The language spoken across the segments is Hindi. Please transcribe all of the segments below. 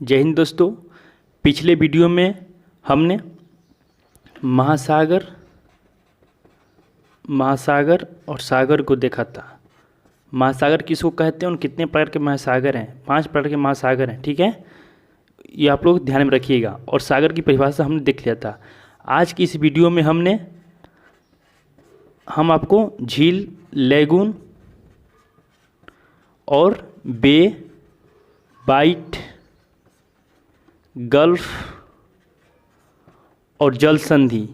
जय हिंद दोस्तों। पिछले वीडियो में हमने महासागर और सागर को देखा था। महासागर किसको कहते हैं और कितने प्रकार के महासागर हैं? 5 प्रकार के महासागर हैं, ठीक है। ये आप लोग ध्यान में रखिएगा। और सागर की परिभाषा हमने देख लिया था। आज की इस वीडियो में हम आपको झील, लैगून और बे, बाइट, गल्फ और जल संधि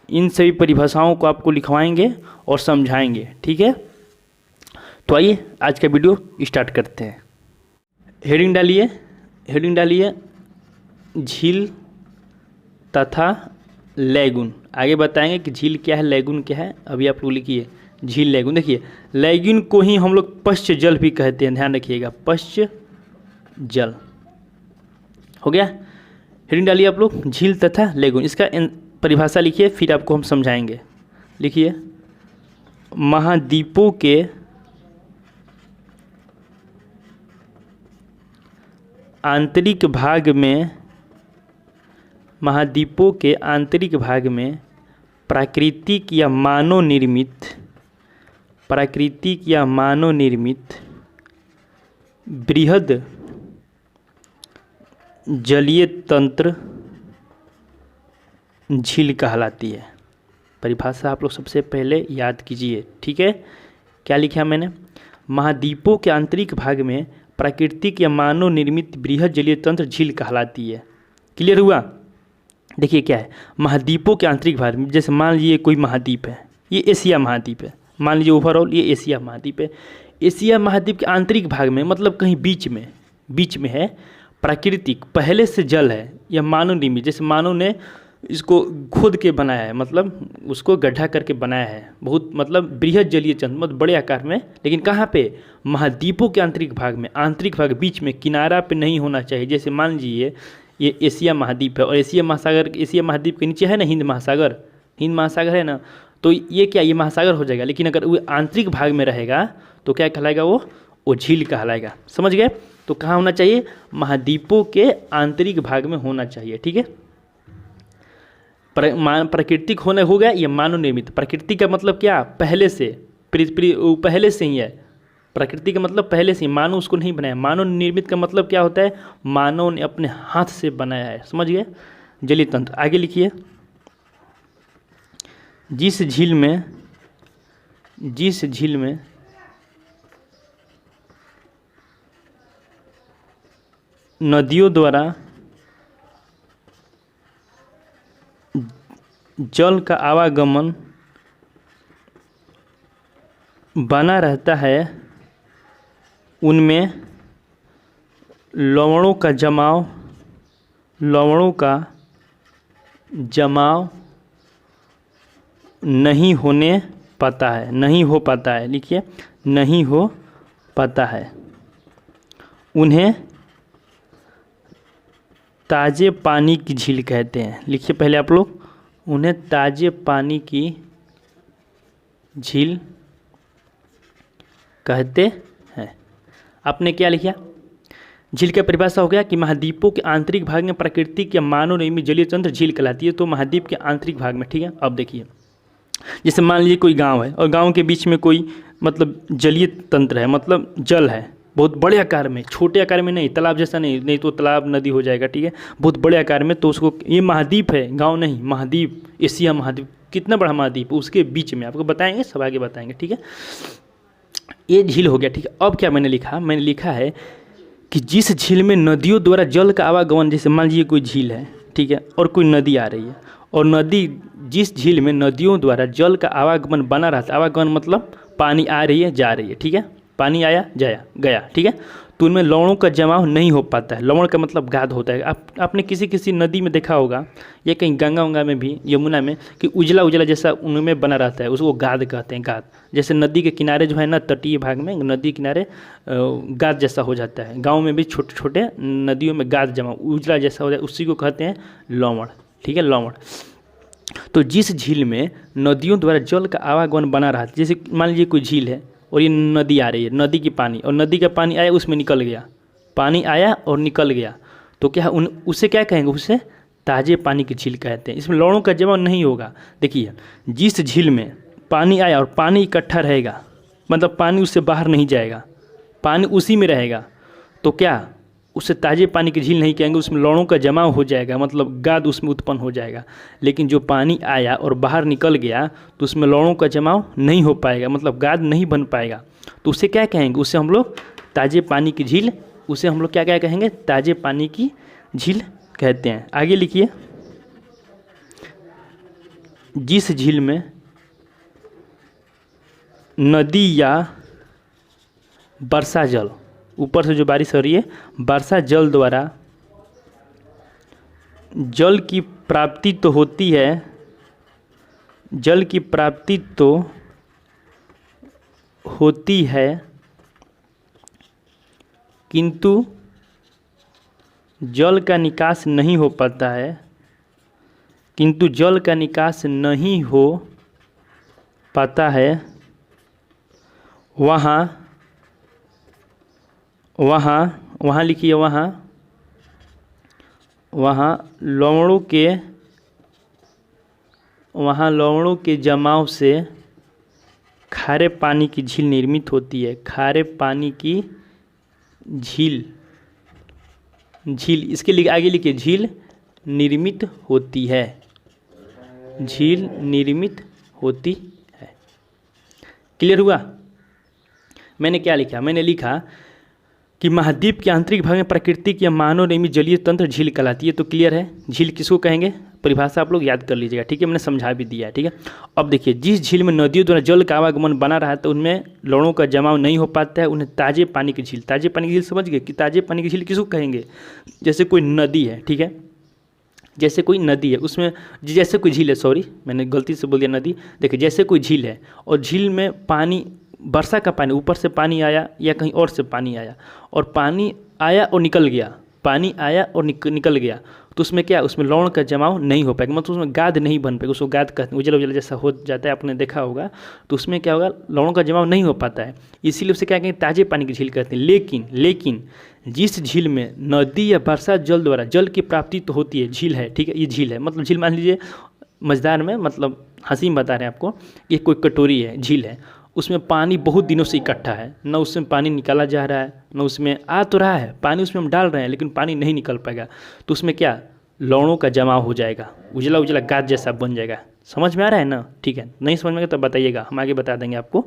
इन सभी परिभाषाओं को आपको लिखवाएंगे और समझाएंगे, ठीक है। तो आइए आज का वीडियो स्टार्ट करते हैं। हेडिंग डालिए झील तथा लैगून। आगे बताएंगे कि झील क्या है, लैगून क्या है। अभी आप लोग लिखिए झील, लैगून। देखिए लैगून को ही हम लोग पश्च जल भी कहते हैं, ध्यान रखिएगा, पश्च जल। हो गया। हेडिंग डालिए आप लोग झील तथा लैगून। इसका परिभाषा लिखिए, फिर आपको हम समझाएंगे। लिखिए महाद्वीपों के आंतरिक भाग में प्राकृतिक या मानव निर्मित बृहद जलीय तंत्र झील कहलाती है। परिभाषा आप लोग सबसे पहले याद कीजिए, ठीक है। क्या लिखा मैंने? महाद्वीपों के आंतरिक भाग में प्राकृतिक या मानव निर्मित बृहद जलीय तंत्र झील कहलाती है। क्लियर हुआ? देखिए क्या है महाद्वीपों के आंतरिक भाग में। जैसे मान लीजिए कोई महाद्वीप है, ये एशिया महाद्वीप है। मान लीजिए ओवरऑल ये एशिया महाद्वीप है। एशिया महाद्वीप के आंतरिक भाग में मतलब कहीं बीच में है प्राकृतिक पहले से जल है या मानव निर्मित, जैसे मानव ने इसको खोद के बनाया है, मतलब उसको गड्ढा करके बनाया है। बहुत मतलब बृहद जलीय तंत्र, मतलब बड़े आकार में। लेकिन कहाँ पे? महाद्वीपों के आंतरिक भाग बीच में, किनारा पे नहीं होना चाहिए। जैसे मान लीजिए ये एशिया महाद्वीप है और एशिया महाद्वीप के नीचे है ना हिंद महासागर है ना, तो ये क्या, ये महासागर हो जाएगा। लेकिन अगर वो आंतरिक भाग में रहेगा तो क्या कहलाएगा? वो झील कहलाएगा। समझ गए? तो कहाँ होना चाहिए? महाद्वीपों के आंतरिक भाग में होना चाहिए, ठीक है। प्राकृतिक होने हो गया या मानव निर्मित। प्राकृतिक का मतलब क्या? पहले से ही है। प्रकृति का मतलब पहले से ही, मानव उसको नहीं बनाया। मानव निर्मित का मतलब क्या होता है? मानव ने अपने हाथ से बनाया है। समझ गए? जलीय तंत्र। आगे लिखिए जिस झील में नदियों द्वारा जल का आवागमन बना रहता है, उनमें लवणों का जमाव नहीं हो पाता है। लिखिए नहीं हो पाता है। उन्हें ताजे पानी की झील कहते हैं। लिखिए पहले आप लोग, उन्हें ताजे पानी की झील कहते हैं। आपने क्या लिखा? झील का परिभाषा हो गया कि महाद्वीपों के आंतरिक भाग में प्राकृतिक या मानव निर्मित जलीय तंत्र झील कहलाती है। तो महाद्वीप के आंतरिक भाग में, ठीक है। अब देखिए जैसे मान लीजिए कोई गांव है और गांव के बीच में कोई मतलब जलीय तंत्र है, मतलब जल है बहुत बड़े आकार में, छोटे आकार में नहीं, तालाब जैसा नहीं तो तालाब नदी हो जाएगा, ठीक है। बहुत बड़े आकार में, तो उसको ये महाद्वीप है, गांव नहीं, महाद्वीप, एशिया महाद्वीप। कितना बड़ा महाद्वीप, उसके बीच में आपको बताएंगे, सब आगे बताएंगे, ठीक है। ये झील हो गया, ठीक है। अब क्या मैंने लिखा है कि जिस झील में नदियों द्वारा जल का आवागमन, जैसे मान लीजिए कोई झील है, ठीक है, और कोई नदी आ रही है, और जिस झील में नदियों द्वारा जल का आवागमन बना रहता है, आवागमन मतलब पानी आ रही है जा रही है, ठीक है, पानी आया गया, ठीक है, तो उनमें लवणों का जमाव नहीं हो पाता है। लवण का मतलब गाद होता है। आपने किसी नदी में देखा होगा या कहीं गंगा में भी, यमुना में, कि उजला जैसा उनमें बना रहता है, उसको गाद कहते हैं। गाद जैसे नदी के किनारे जो है ना, तटीय भाग में नदी किनारे गाद जैसा हो जाता है। गाँव में भी छोटे छोटे नदियों में गाद जमा उजला जैसा हो जाए, उसी को कहते हैं लवण, ठीक है, लवण। तो जिस झील में नदियों द्वारा जल का आवागमन बना रहा है, जैसे मान लीजिए कोई झील है और ये नदी आ रही है, नदी की पानी, और नदी का पानी आया उसमें निकल गया, पानी आया और निकल गया तो क्या उसे क्या कहेंगे, उसे ताज़े पानी की झील कहते हैं। इसमें लवणों का जमाव नहीं होगा। देखिए जिस झील में पानी आया और पानी इकट्ठा रहेगा, मतलब पानी उससे बाहर नहीं जाएगा, पानी उसी में रहेगा, तो क्या उसे ताज़े पानी की झील नहीं कहेंगे, उसमें लवणों का जमाव हो जाएगा, मतलब गाद उसमें उत्पन्न हो जाएगा। लेकिन जो पानी आया और बाहर निकल गया तो उसमें लवणों का जमाव नहीं हो पाएगा, मतलब गाद नहीं बन पाएगा, तो उसे क्या कहेंगे, उसे हम लोग ताज़े पानी की झील, उसे हम लोग क्या क्या कहेंगे, ताज़े पानी की झील कहते हैं। आगे लिखिए, जिस झील में नदी या वर्षा जल, ऊपर से जो बारिश हो रही है, वर्षा जल द्वारा जल की प्राप्ति तो होती है, जल की प्राप्ति तो होती है, किंतु जल का निकास नहीं हो पाता है, किंतु जल का निकास नहीं हो पाता है, वहाँ लिखिए, वहाँ लवणों के जमाव से खारे पानी की झील निर्मित होती है। खारे पानी की झील, इसके लिए आगे लिखिए, झील निर्मित होती है, झील निर्मित होती है। क्लियर हुआ? मैंने क्या लिखा, मैंने लिखा कि महाद्वीप के आंतरिक भाग में प्राकृतिक या मानव निर्मित जलीय तंत्र झील कहलाती है। तो क्लियर है, झील किसको कहेंगे, परिभाषा आप लोग याद कर लीजिएगा, ठीक है, मैंने समझा भी दिया है, ठीक है। अब देखिए, जिस झील में नदियों द्वारा जल का आवागमन बना रहा है तो उनमें लवणों का जमाव नहीं हो पाता है, उन्हें ताज़े पानी की झील, ताज़े पानी की झील समझ गए कि ताज़े पानी की झील किसको कहेंगे, जैसे कोई नदी है, ठीक है, जैसे कोई नदी है, उसमें जैसे कोई झील है, सॉरी मैंने गलती से बोल दिया नदी, देखिए जैसे कोई झील है और झील में पानी, वर्षा का पानी, ऊपर से पानी आया या कहीं और से पानी आया और पानी आया और निकल गया, पानी आया और निकल गया, तो उसमें क्या, उसमें लवण का जमाव नहीं हो पाएगा, मतलब उसमें गाद नहीं बन पाएगा, उसको गाद कहते हैं, उजला उजला जैसा हो जाता है, आपने देखा होगा, तो उसमें क्या होगा, लवणों का जमाव नहीं हो पाता है, इसीलिए उसे क्या कहेंगे, ताज़े पानी की झील कहते हैं। लेकिन जिस झील में नदी या वर्षा जल द्वारा जल की प्राप्ति तो होती है, झील है, ठीक है, ये झील है, मतलब झील मान लीजिए मज़ेदार में, मतलब हंसी में बता रहे हैं आपको, ये कोई कटोरी है, झील है, उसमें पानी बहुत दिनों से इकट्ठा है, न उसमें पानी निकाला जा रहा है, न उसमें आ तो रहा है पानी, उसमें हम डाल रहे हैं लेकिन पानी नहीं निकल पाएगा, तो उसमें क्या, लवणों का जमाव हो जाएगा, उजला उजला गाद जैसा बन जाएगा। समझ में आ रहा है ना? ठीक है, नहीं समझ में आएगा तो बताइएगा, हम आगे बता देंगे आपको।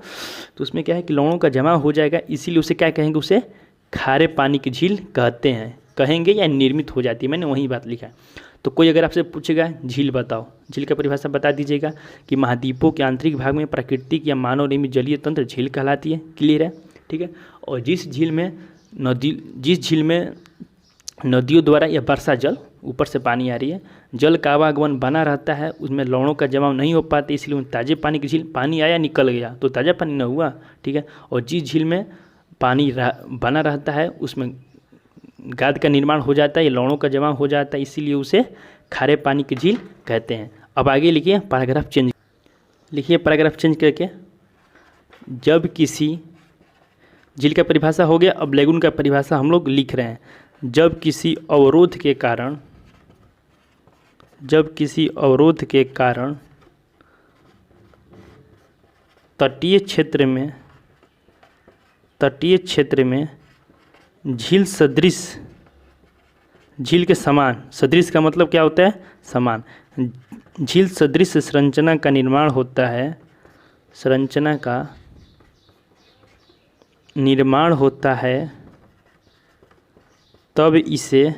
तो उसमें क्या है कि लवणों का जमाव हो जाएगा, इसीलिए उसे क्या कहेंगे, उसे खारे पानी की झील कहते हैं, कहेंगे या निर्मित हो जाती है, मैंने वही बात लिखा है। तो कोई अगर आपसे पूछेगा झील बताओ, झील का परिभाषा बता दीजिएगा कि महाद्वीपों के आंतरिक भाग में प्राकृतिक या मानव निर्मित जलीय तंत्र झील कहलाती है। क्लियर है? ठीक है। और जिस झील में नदियों द्वारा या वर्षा जल, ऊपर से पानी आ रही है, जल का आवागमन बना रहता है, उसमें लवणों का जमाव नहीं हो पाते, इसलिए ताज़े पानी की झील, पानी आया निकल गया तो ताज़ा पानी न हुआ। ठीक है। और जिस झील में पानी बना रहता है उसमें गाद का निर्माण हो जाता है, ये लवणों का जमाव हो जाता है, इसीलिए उसे खारे पानी की झील कहते हैं। अब आगे लिखिए, पैराग्राफ चेंज लिखिए, पैराग्राफ चेंज करके, जब किसी, झील का परिभाषा हो गया, अब लेगुन का परिभाषा हम लोग लिख रहे हैं। जब किसी अवरोध के कारण तटीय क्षेत्र में झील सदृश, झील के समान, सदृश का मतलब क्या होता है, समान, झील सदृश संरचना का निर्माण होता है, संरचना का निर्माण होता है, तब इसे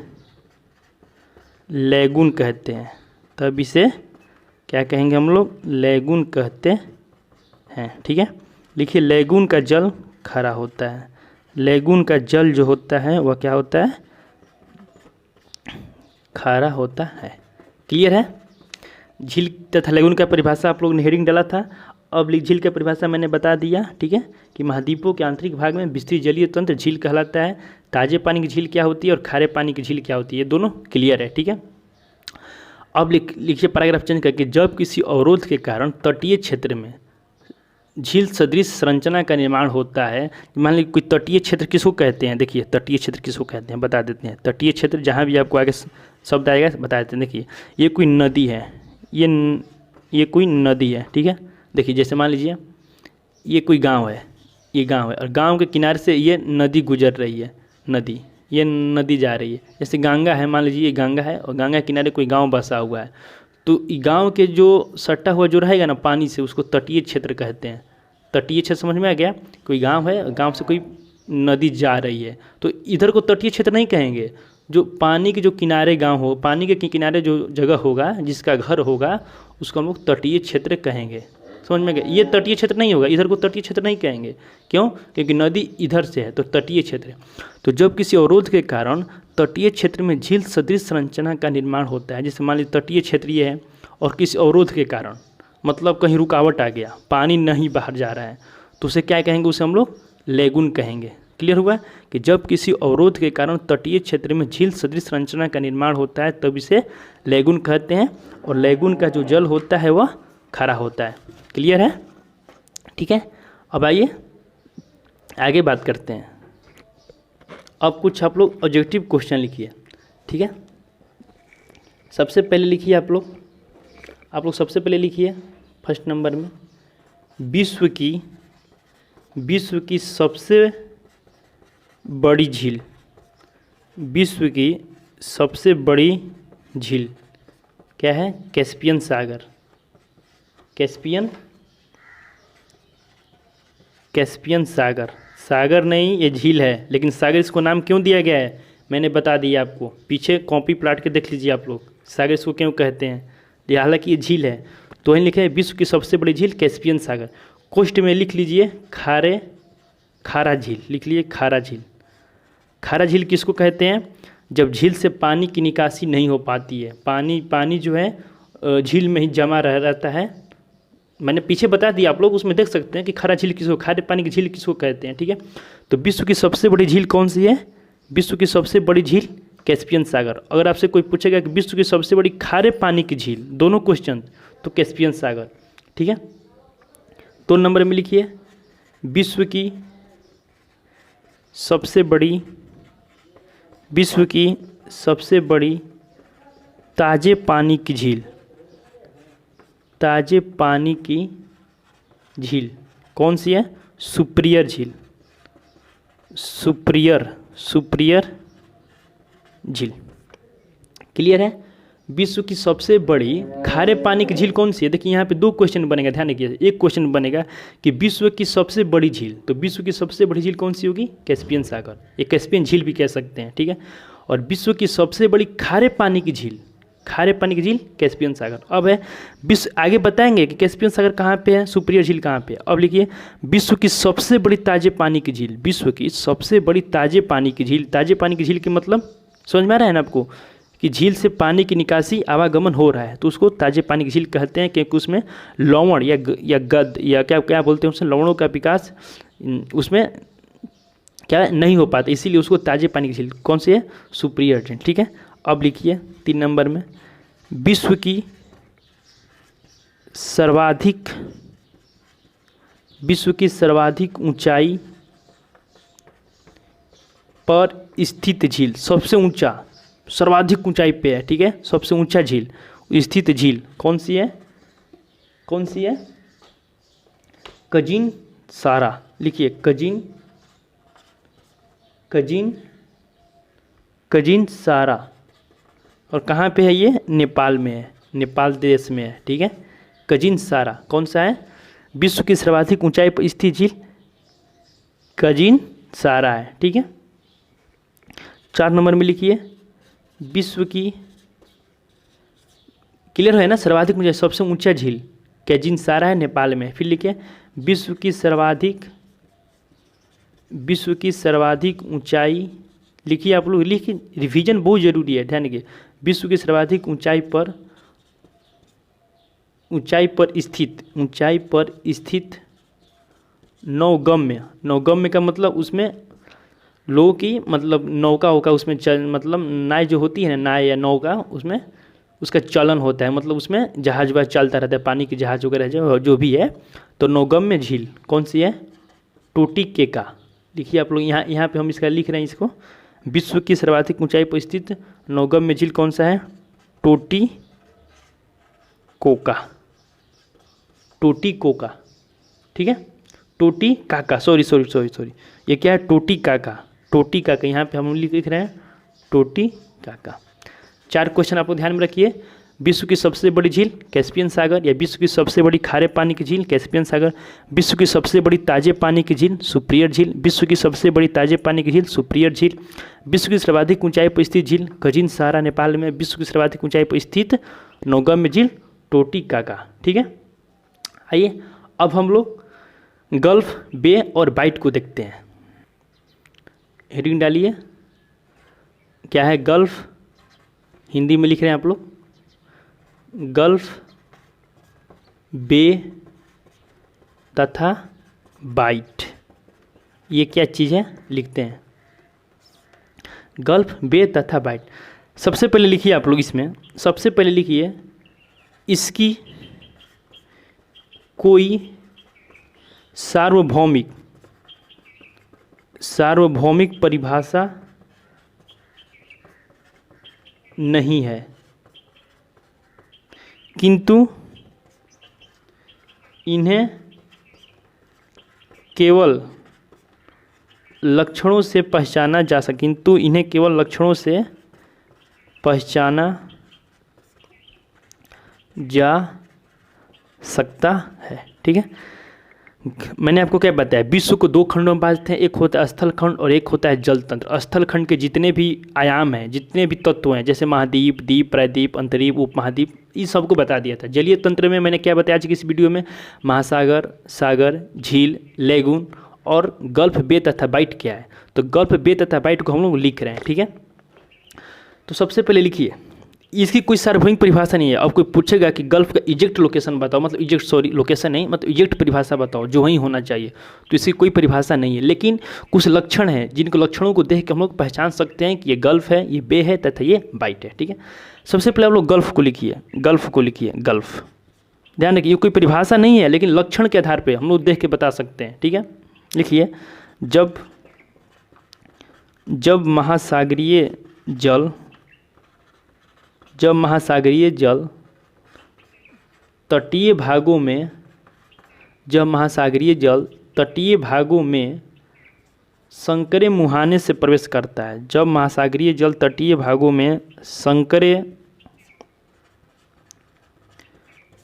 लेगुन कहते हैं। तब इसे क्या कहेंगे हम लोग, लेगुन कहते हैं। ठीक है। लिखिए, लेगुन का जल खारा होता है, लेगुन का जल जो होता है वह क्या होता है, खारा होता है। क्लियर है? झील तथा लेगुन का परिभाषा आप लोगों ने हेडिंग डाला था, अब झील का परिभाषा मैंने बता दिया। ठीक है, कि महाद्वीपों के आंतरिक भाग में विस्तृत जलीय तंत्र झील कहलाता है। ताजे पानी की झील क्या होती है और खारे पानी की झील क्या होती है, दोनों क्लियर है। ठीक है। अब लिखिए पैराग्राफ चेंज करके, जब किसी अवरोध के कारण तटीय क्षेत्र में, झील सदृश संरचना का निर्माण होता है। मान लीजिए कोई तटीय क्षेत्र किसको कहते हैं, देखिए तटीय क्षेत्र किसको कहते हैं बता देते हैं। तटीय क्षेत्र जहाँ भी आपको आगे शब्द आएगा बता देते हैं। देखिए ये कोई नदी है, ये कोई नदी है, ठीक है। देखिए जैसे मान लीजिए ये कोई गांव है, ये गांव है और गांव के किनारे से ये नदी गुजर रही है, ये नदी जा रही है। जैसे गंगा है, मान लीजिए ये गंगा है और गंगा के किनारे कोई गांव बसा हुआ है, तो गांव के जो सटा हुआ जो रहेगा ना पानी से, उसको तटीय क्षेत्र कहते हैं। तटीय क्षेत्र समझ में आ गया। कोई गांव है और गांव से कोई नदी जा रही है, तो इधर को तटीय क्षेत्र नहीं कहेंगे। जो पानी के जो किनारे गांव हो, पानी के किनारे जो जगह होगा, जिसका घर होगा, उसको हम लोग तटीय क्षेत्र कहेंगे। समझ में गया। ये तटीय क्षेत्र नहीं होगा, इधर को तटीय क्षेत्र नहीं कहेंगे। क्यों? क्योंकि नदी इधर से है, तो तटीय क्षेत्र है। तो जब किसी अवरोध के कारण तटीय क्षेत्र में झील सदृश संरचना का निर्माण होता है, जैसे मान लीजिए तटीय क्षेत्र ये है और किसी अवरोध के कारण मतलब कहीं रुकावट आ गया, पानी नहीं बाहर जा रहा है, तो उसे क्या कहेंगे? उसे हम लोग लेगुन कहेंगे। क्लियर हुआ कि जब किसी अवरोध के कारण तटीय क्षेत्र में झील सदृश संरचना का निर्माण होता है तब इसे लेगुन कहते हैं, और लेगुन का जो जल होता है वह खारा होता है। क्लियर है? ठीक है। अब आइए आगे बात करते हैं। अब कुछ आप लोग ऑब्जेक्टिव क्वेश्चन लिखिए, ठीक है। सबसे पहले लिखिए आप लोग सबसे पहले लिखिए फर्स्ट नंबर में, विश्व की सबसे बड़ी झील, विश्व की सबसे बड़ी झील क्या है? कैस्पियन सागर। कैस्पियन सागर, सागर नहीं ये झील है, लेकिन सागर इसको नाम क्यों दिया गया है मैंने बता दिया आपको। पीछे कॉपी प्लाट के देख लीजिए आप लोग, सागर इसको क्यों कहते हैं। हालांकि ये झील है, तो वहीं लिखे है विश्व की सबसे बड़ी झील कैस्पियन सागर। कोष्ट में लिख लीजिए खारा झील, लिख लीजिए खारा झील। खारा झील किसको कहते हैं? जब झील से पानी की निकासी नहीं हो पाती है, पानी जो है झील में ही जमा रहता है। मैंने पीछे बता दिया, आप लोग उसमें देख सकते हैं कि खारा झील किसको, खारे पानी की झील किसको कहते हैं, ठीक है। तो विश्व की सबसे बड़ी झील कौन सी है? विश्व की सबसे बड़ी झील कैस्पियन सागर। अगर आपसे कोई पूछेगा कि विश्व की सबसे बड़ी खारे पानी की झील, दोनों क्वेश्चन, तो कैस्पियन सागर, ठीक है। 2 नंबर में लिखिए, विश्व की सबसे बड़ी ताजे पानी की झील कौन सी है? सुप्रियर झील, सुप्रियर झील। क्लियर है? विश्व की सबसे बड़ी खारे पानी की झील कौन सी है? देखिए यहाँ पे 2 क्वेश्चन बनेगा, ध्यान रखिए। एक क्वेश्चन बनेगा कि विश्व की सबसे बड़ी झील, तो विश्व की सबसे बड़ी झील कौन सी होगी? कैस्पियन सागर, ये कैस्पियन झील भी कह सकते हैं, ठीक है। और विश्व की सबसे बड़ी खारे पानी की झील कैस्पियन सागर। अब है विश्व, आगे बताएंगे कि कैस्पियन सागर कहाँ पे है, सुप्रियर झील कहाँ पे है। अब लिखिए विश्व की सबसे बड़ी ताजे पानी की झील, विश्व की सबसे बड़ी ताजे पानी की झील। ताजे पानी की झील के मतलब समझ में आ रहा है ना आपको, कि झील से पानी की निकासी आवागमन हो रहा है, तो उसको ताजे पानी की झील कहते हैं, क्योंकि उसमें लवण या गद या क्या बोलते हैं उसमें, लवणों का विकास उसमें क्या नहीं हो पाता, इसीलिए उसको ताजे पानी की झील कौन सी है? सुप्रियर झील, ठीक है। अब लिखिए 3 नंबर में, विश्व की सर्वाधिक ऊंचाई पर स्थित झील, सबसे ऊंचा, सर्वाधिक ऊंचाई पे है, ठीक है, सबसे ऊंचा झील स्थित झील कौन सी है? कजिन सारा। लिखिए कजिन सारा। और कहाँ पे है ये? नेपाल में है, नेपाल देश में है, ठीक है। कजिन सारा कौन सा है? विश्व की सर्वाधिक ऊंचाई पर स्थित झील कजिन सारा है, ठीक है। 4 नंबर में लिखिए, विश्व की, क्लियर है ना, सर्वाधिक ऊंचाई सबसे ऊंचा झील कैजिन सारा है, नेपाल में। फिर लिखिए विश्व की सर्वाधिक ऊंचाई, लिखिए आप लोग, लिखिए, रिवीजन बहुत जरूरी है, ध्यान रखिए। विश्व की सर्वाधिक ऊंचाई पर स्थित नौगम्य का मतलब उसमें लोगों की मतलब नौका होगा, उसमें मतलब नाव जो होती है ना, नाव या नौका, उसमें उसका चलन होता है, मतलब उसमें जहाज वहाज चलता रहता है, पानी के जहाज वगैरह जो भी है। तो नौगम्य झील कौन सी है? टोटीकेका। लिखिए आप लोग, यहाँ पे हम इसका लिख रहे हैं इसको। विश्व की सर्वाधिक ऊंचाई पर स्थित नौगम्य झील कौन सा है? टोटीकोका, टोटीकोका, ठीक है। टोटीकाका, सॉरी, ये क्या है? टोटीकाका, टोटीकाका, यहाँ पे हम लिख रहे हैं टोटीकाका। 4 क्वेश्चन आपको ध्यान में रखिए। विश्व की सबसे बड़ी झील कैस्पियन सागर, या विश्व की सबसे बड़ी खारे पानी की झील कैस्पियन सागर। विश्व की सबसे बड़ी ताजे पानी की झील सुप्रियर झील। विश्व की सबसे बड़ी ताजे पानी की झील सुप्रियर झील। विश्व की सर्वाधिक ऊंचाई पर स्थित झील कजिन सहारा नेपाल में। विश्व की सर्वाधिक ऊंचाई पर स्थित नौगम्य झील टोटीकाका, ठीक है। आइए अब हम लोग गल्फ, बे और बाइट को देखते हैं। हेडिंग डालिए, क्या है गल्फ? हिंदी में लिख रहे हैं आप लोग, गल्फ, बे तथा बाइट। ये क्या चीज़ है? लिखते हैं गल्फ, बे तथा बाइट। सबसे पहले लिखिए आप लोग, इसमें सबसे पहले लिखिए इसकी कोई सार्वभौमिक परिभाषा नहीं है, किंतु इन्हें केवल लक्षणों से पहचाना जा सकता, किंतु इन्हें केवल लक्षणों से पहचाना जा सकता है, ठीक है। मैंने आपको क्या बताया? विश्व को 2 खंडों में बांटते हैं, एक होता है स्थल खंड और एक होता है जल तंत्र। स्थल खंड के जितने भी आयाम हैं, जितने भी तत्व हैं, जैसे महाद्वीप, द्वीप, प्रायद्वीप, अंतर्द्वीप, उपमहाद्वीप, इस सबको बता दिया था। जलीय तंत्र में मैंने क्या बताया आज की इस वीडियो में? महासागर, सागर, झील, लेगून और गल्फ, बे तथा बाइट क्या है। तो गल्फ, बे तथा बाइट को हम लोग लिख रहे हैं, ठीक है। तो सबसे पहले लिखिए, इसकी कोई सार्वभौमिक परिभाषा नहीं है। अब कोई पूछेगा कि गल्फ का इजेक्ट लोकेशन बताओ, मतलब इजेक्ट, सॉरी, लोकेशन नहीं, मतलब इजेक्ट परिभाषा बताओ जो वहीं होना चाहिए, तो इसकी कोई परिभाषा नहीं है। लेकिन कुछ लक्षण हैं जिनको लक्षणों को देख के हम लोग पहचान सकते हैं कि ये गल्फ है, ये बे है तथा ये बाइट है, ठीक है। सबसे पहले आप लोग गल्फ को लिखिए, गल्फ को लिखिए, गल्फ। ध्यान रखिए, ये कोई परिभाषा नहीं है, लेकिन लक्षण के आधार पर हम लोग देख के बता सकते हैं, ठीक है। लिखिए, जब महासागरीय जल तटीय भागों में संकरे मुहाने से प्रवेश करता है। जब महासागरीय जल तटीय भागों में संकरे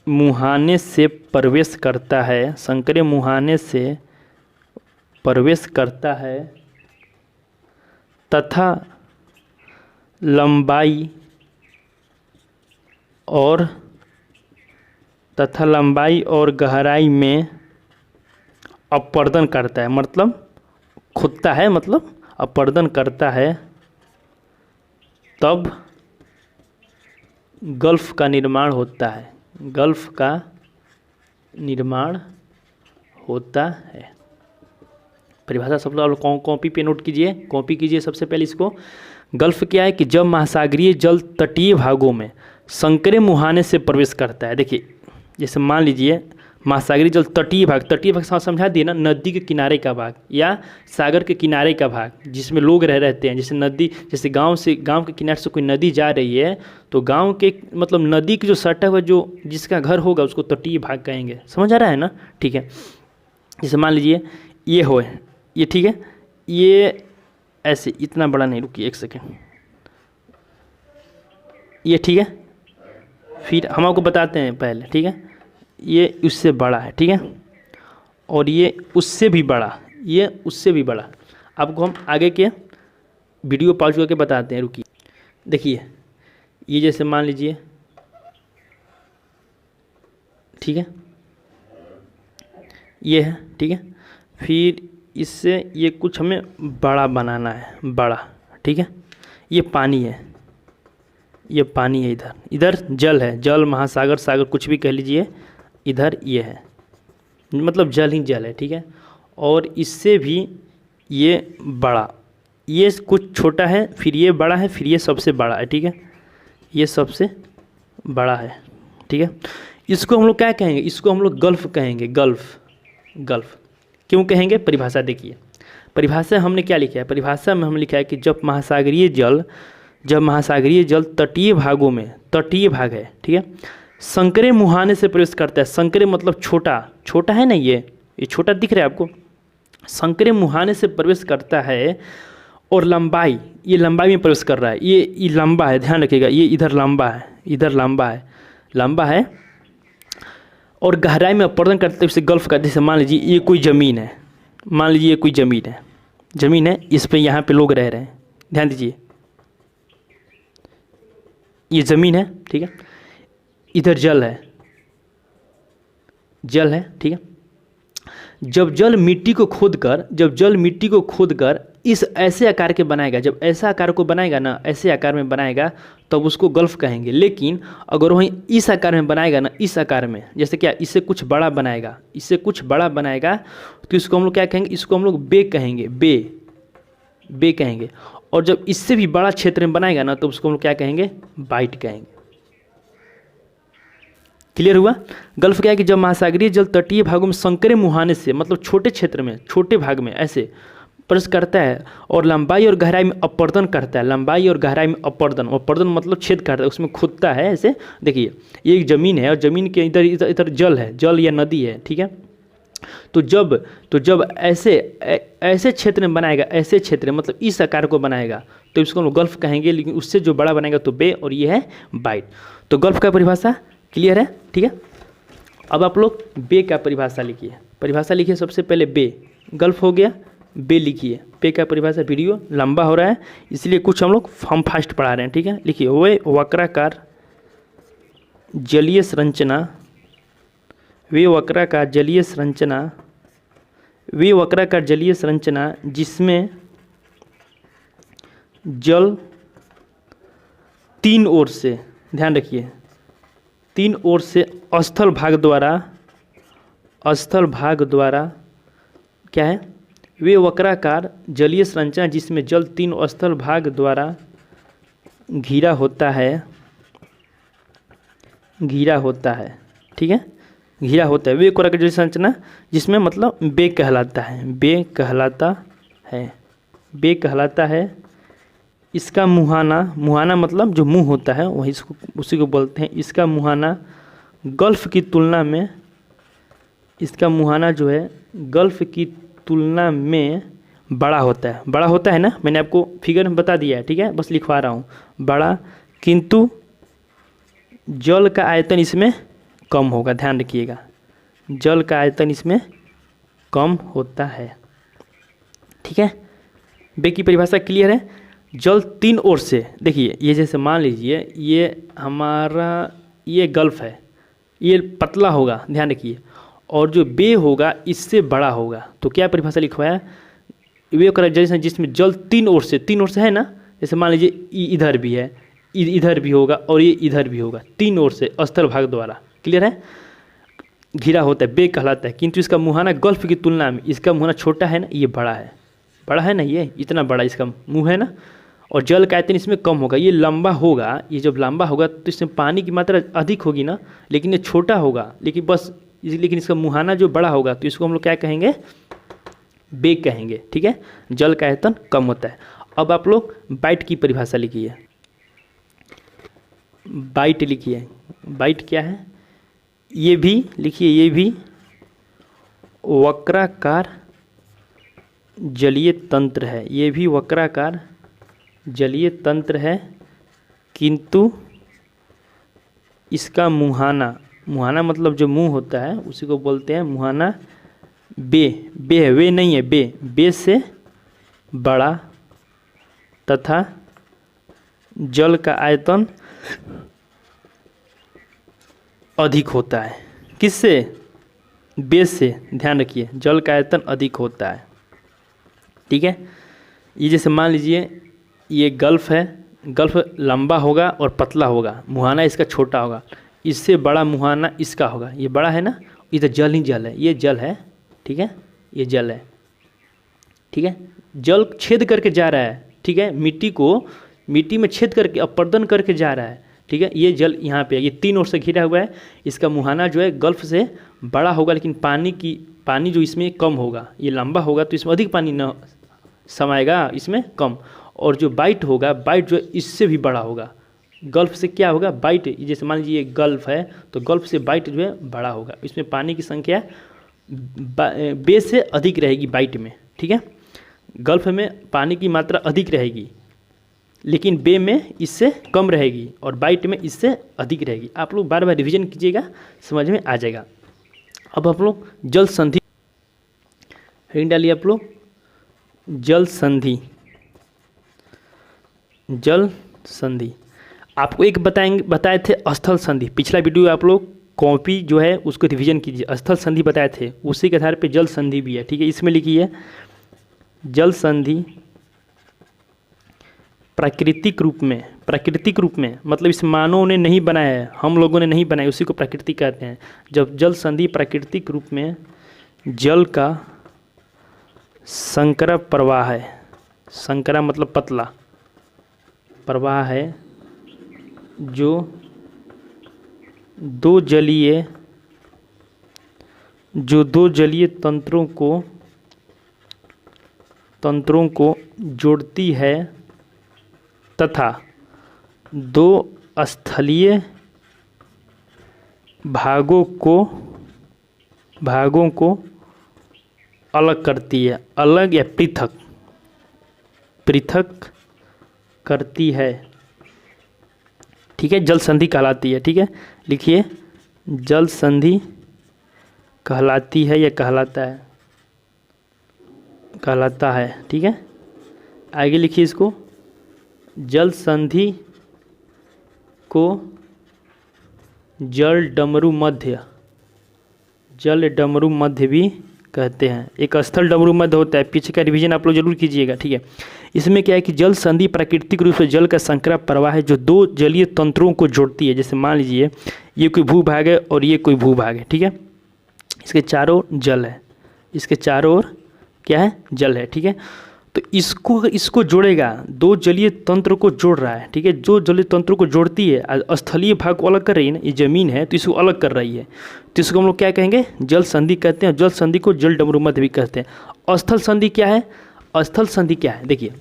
मुहाने से प्रवेश करता है, संकरे मुहाने से प्रवेश करता है तथा लंबाई और गहराई में अपरदन करता है, मतलब खुदता है, मतलब अपरदन करता है, तब गल्फ का निर्माण होता है, गल्फ का निर्माण होता है। परिभाषा सब लोग कॉपी पे नोट कीजिए, कॉपी कीजिए। सबसे पहले इसको, गल्फ क्या है कि जब महासागरीय जल तटीय भागों में संकरे मुहाने से प्रवेश करता है। देखिए, जैसे मान लीजिए महासागरीय जल तटीय भाग समझा दिए ना, नदी के किनारे का भाग या सागर के किनारे का भाग जिसमें लोग रहते हैं। जैसे नदी, जैसे गांव के किनारे से कोई नदी जा रही है तो गांव के मतलब नदी की जो सतह हुआ, जो जिसका घर होगा उसको तटीय भाग कहेंगे। समझ आ रहा है ना? ठीक है। जैसे मान लीजिए ये ठीक है, ये ऐसे इतना बड़ा नहीं, रुकिए 1 सेकेंड, ये ठीक है। फिर हम आपको बताते हैं पहले, ठीक है। ये उससे बड़ा है, ठीक है, और ये उससे भी बड़ा, ये उससे भी बड़ा। आपको हम आगे के वीडियो पॉज करके बताते हैं, रुकिए। देखिए, ये जैसे मान लीजिए, ठीक है, ये है, ठीक है। फिर इससे ये कुछ हमें बड़ा बनाना है, बड़ा, ठीक है। ये पानी है, ये पानी है, इधर जल है, जल, महासागर, सागर कुछ भी कह लीजिए। इधर ये है, मतलब जल ही जल है, ठीक है। और इससे भी ये बड़ा, ये कुछ छोटा है, फिर ये बड़ा है, फिर ये सबसे बड़ा है, ठीक है। ये सबसे बड़ा है, ठीक है। इसको हम लोग क्या कहेंगे, इसको हम लोग गल्फ कहेंगे, गल्फ। गल्फ क्यों कहेंगे, परिभाषा देखिए। परिभाषा हमने क्या लिखा है, परिभाषा में हम लिखा है कि जब महासागरीय जल तटीय भागों में, तटीय भाग है, ठीक है, संकरे मुहाने से प्रवेश करता है। संकरे मतलब छोटा, छोटा है ना, ये छोटा दिख रहा है आपको। संकरे मुहाने से प्रवेश करता है और लंबाई, ये लंबाई में प्रवेश कर रहा है, ये लंबा है, ध्यान रखिएगा, ये इधर लंबा है, इधर लंबा है और गहराई में अपरदन करते हैं, इसे गल्फ कहते हैं। जैसे मान लीजिए ये कोई ज़मीन है, मान लीजिए ये कोई ज़मीन है, इस पे यहाँ पे लोग रह रहे हैं, ध्यान दीजिए, ये ज़मीन है, ठीक है, इधर जल है, ठीक है। जब जल मिट्टी को खोदकर इस ऐसे आकार के बनाएगा, जब ऐसा आकार को बनाएगा ना, ऐसे आकार में बनाएगा, तब उसको गल्फ कहेंगे। लेकिन अगर वहीं इस आकार में बनाएगा ना, इस आकार में, जैसे क्या, इससे कुछ बड़ा बनाएगा, तो इसको हम लोग क्या कहेंगे, इसको हम लोग बे कहेंगे, बे कहेंगे। और जब इससे भी बड़ा क्षेत्र में बनाएगा ना, तो उसको हम लोग क्या कहेंगे, बाइट कहेंगे। क्लियर हुआ। गल्फ क्या है कि जब महासागरीय जल तटीय भागों में संकरे मुहाने से, मतलब छोटे क्षेत्र में, छोटे भाग में ऐसे प्रवेश करता है और लंबाई और गहराई में अपरदन करता है। लंबाई और गहराई में अपरदन मतलब छेद करता है, उसमें खुदता है ऐसे। देखिए ये एक ज़मीन है और ज़मीन के इधर इधर इधर जल है, जल या नदी है, ठीक है। तो जब ऐसे क्षेत्र में बनाएगा, ऐसे क्षेत्र मतलब इस आकार को बनाएगा, तो इसको हम लोग गल्फ कहेंगे। लेकिन उससे जो बड़ा बनाएगा तो बे, और ये है बाइट। तो गल्फ का परिभाषा क्लियर है, ठीक है। अब आप लोग बे का परिभाषा लिखिए। सबसे पहले बे, गल्फ हो गया, बे लिखिए। बे का परिभाषा, वीडियो लंबा हो रहा है इसलिए कुछ हम फास्ट पढ़ा रहे हैं, ठीक है। लिखिए, वे वक्राकार जलीय संरचना, वे वक्राकार जलीय संरचना जिसमें जल तीन ओर से, ध्यान रखिए, तीन ओर से स्थल भाग द्वारा क्या है, वे वक्राकार जलीय संरचना जिसमें जल तीन स्थल भाग द्वारा घिरा होता है, ठीक है, घिरा होता है। वे वक्राकार जलीय संरचना जिसमें मतलब बे कहलाता है। इसका मुहाना मतलब जो मुंह होता है, वही उसी को बोलते हैं। इसका मुहाना गल्फ की तुलना में, इसका मुहाना जो है गल्फ की तुलना में बड़ा होता है ना, मैंने आपको फिगर में बता दिया है, ठीक है, बस लिखवा रहा हूँ, बड़ा, किंतु जल का आयतन इसमें कम होगा। ध्यान रखिएगा, जल का आयतन इसमें कम होता है, ठीक है। बे की परिभाषा क्लियर है। जल तीन ओर से, देखिए ये जैसे मान लीजिए ये हमारा ये गल्फ है, ये पतला होगा, ध्यान रखिए, और जो बे होगा इससे बड़ा होगा। तो क्या परिभाषा लिखवाया, वे जैसे जिसमें जल तीन ओर से है ना, जैसे मान लीजिए इधर भी है, इधर भी होगा और ये इधर भी होगा, तीन ओर से स्थल भाग द्वारा, क्लियर है, घिरा होता है, बे कहलाता है। किंतु इसका मुहाना गल्फ की तुलना में, इसका मुहाना छोटा है ना, ये बड़ा है ना, ये इतना बड़ा इसका मुंह है ना, और जल का आयतन इसमें कम होगा। ये लंबा होगा, ये जब लंबा होगा तो इसमें पानी की मात्रा अधिक होगी ना, लेकिन ये छोटा होगा, लेकिन इसका मुहाना जो बड़ा होगा, तो इसको हम लोग क्या कहेंगे, बे कहेंगे, ठीक है। जल का आयतन कम होता है। अब आप लोग बाइट की परिभाषा लिखिए। बाइट क्या है, ये भी लिखिए, ये भी वक्राकार जलीय तंत्र है, ये भी वक्राकार जलीय तंत्र है, किंतु इसका मुहाना मतलब जो मुंह होता है उसी को बोलते हैं मुहाना। बे से बड़ा तथा जल का आयतन अधिक होता है। किससे, बे से, ध्यान रखिए, जल का आयतन अधिक होता है, ठीक है। ये जैसे मान लीजिए ये गल्फ है, गल्फ लंबा होगा और पतला होगा, मुहाना इसका छोटा होगा, इससे बड़ा मुहाना इसका होगा। ये बड़ा है ना, इधर जल ही जल है, ये जल है, ठीक है, ये जल है, ठीक है। जल छेद करके जा रहा है, ठीक है, मिट्टी में छेद करके अपरदन करके जा रहा है, ठीक है। ये जल यहाँ पे है, ये 3 ओर से घिरा हुआ है। इसका मुहाना जो है गल्फ से बड़ा होगा, लेकिन पानी जो इसमें कम होगा। ये लंबा होगा तो इसमें अधिक पानी न समाएगा, इसमें कम। और जो बाइट होगा, बाइट जो है इससे भी बड़ा होगा। गल्फ से क्या होगा, बाइट, जैसे मान लीजिए गल्फ है तो गल्फ से बाइट जो है बड़ा होगा। इसमें पानी की संख्या बे से अधिक रहेगी बाइट में, ठीक है। गल्फ में पानी की मात्रा अधिक रहेगी, लेकिन बे में इससे कम रहेगी और बाइट में इससे अधिक रहेगी। आप लोग बार बार रिवीजन कीजिएगा, समझ में आ जाएगा। अब आप लोग जल संधि हेडिंग डालिए आप लोग, जल संधि। जल संधि आपको एक बताए थे स्थल संधि। पिछला वीडियो आप लोग कॉपी जो है उसको रिवीजन कीजिए। स्थल संधि बताए थे, उसी के आधार पे जल संधि भी है, ठीक है। इसमें लिखिए जल संधि प्राकृतिक रूप में। प्राकृतिक रूप में मतलब इस मानव ने नहीं बनाया है, हम लोगों ने नहीं बनाया, उसी को प्रकृति कहते हैं। जब जल संधि प्राकृतिक रूप में जल का संकरा प्रवाह है, संकरा मतलब पतला प्रवाह है, जो दो जलीय तंत्रों को जोड़ती है तथा दो स्थलीय भागों को अलग करती है, अलग या पृथक करती है, ठीक है। जल संधि कहलाती है, ठीक है। लिखिए जल संधि कहलाती है या कहलाता है, कहलाता है, ठीक है। आगे लिखिए इसको, जल संधि को जल डमरू मध्य भी कहते हैं। एक स्थल डमरू मध्य होता है, पीछे का रिवीजन आप लोग जरूर कीजिएगा, ठीक है। इसमें क्या है कि जल संधि प्राकृतिक रूप से जल का संकरा प्रवाह है, जो दो जलीय तंत्रों को जोड़ती है। जैसे मान लीजिए ये कोई भूभाग है और ये कोई भूभाग है, ठीक है। इसके चारों ओर जल है, इसके चारों ओर क्या है, जल है, ठीक है। तो इसको जोड़ेगा, दो जलीय तंत्र को जोड़ रहा है, ठीक है। जो जलीय तंत्र को जोड़ती है, स्थलीय भाग को अलग कर रही है ना, ये जमीन है तो इसको अलग कर रही है, तो इसको हम लोग क्या कहेंगे, जल संधि कहते हैं। जल संधि को जल डमरू मध्य भी कहते हैं। स्थल संधि क्या है, स्थल संधि क्या है, देखिए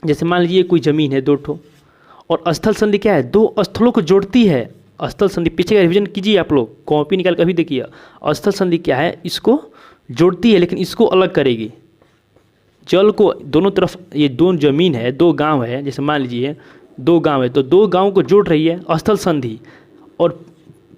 जैसे मान लीजिए कोई जमीन है 2 ठो, और स्थल संधि क्या है, 2 स्थलों को जोड़ती है। स्थल संधि पीछे का रिवीजन कीजिए आप लोग, कॉपी निकाल कर भी देखिए। स्थल संधि क्या है, इसको जोड़ती है लेकिन इसको अलग करेगी। जल को दोनों तरफ, ये 2 जमीन है, 2 गांव है, जैसे मान लीजिए 2 गांव है तो 2 गांव को जोड़ रही है स्थल संधि, और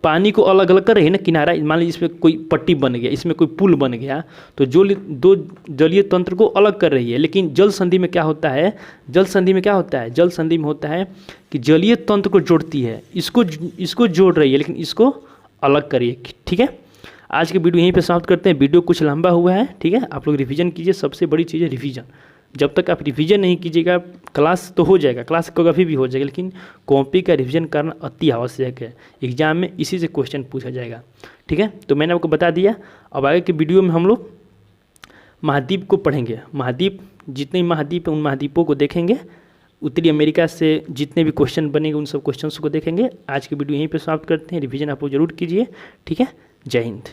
पानी को अलग अलग कर रही है ना किनारा। मान लीजिए इसमें कोई पट्टी बन गया, इसमें कोई पुल बन गया, तो जो 2 जलीय तंत्र को अलग कर रही है। लेकिन जल संधि में क्या होता है, जल संधि में क्या होता है, जल संधि में होता है कि जलीय तंत्र को जोड़ती है, इसको जोड़ रही है लेकिन इसको अलग करिए, ठीक है। आज के वीडियो यहीं पे समाप्त करते हैं। वीडियो कुछ लंबा हुआ है, ठीक है। आप लोग रिवीजन कीजिए, सबसे बड़ी चीज़ है रिवीजन। जब तक आप रिवीजन नहीं कीजिएगा, क्लास तो हो जाएगा, क्लास कभी भी हो जाएगा, लेकिन कॉपी का रिवीजन करना अति आवश्यक है। एग्जाम में इसी से क्वेश्चन पूछा जाएगा, ठीक है। तो मैंने आपको बता दिया। अब आगे के वीडियो में हम लोग महाद्वीप को पढ़ेंगे। महाद्वीप, जितने महाद्वीप हैं उन महाद्वीपों को देखेंगे। उत्तरी अमेरिका से जितने भी क्वेश्चन बनेंगे उन सब क्वेश्चन को देखेंगे। आज की वीडियो यहीं पर समाप्त करते हैं। रिवीजन आप लोग जरूर कीजिए, ठीक है। जय हिंद।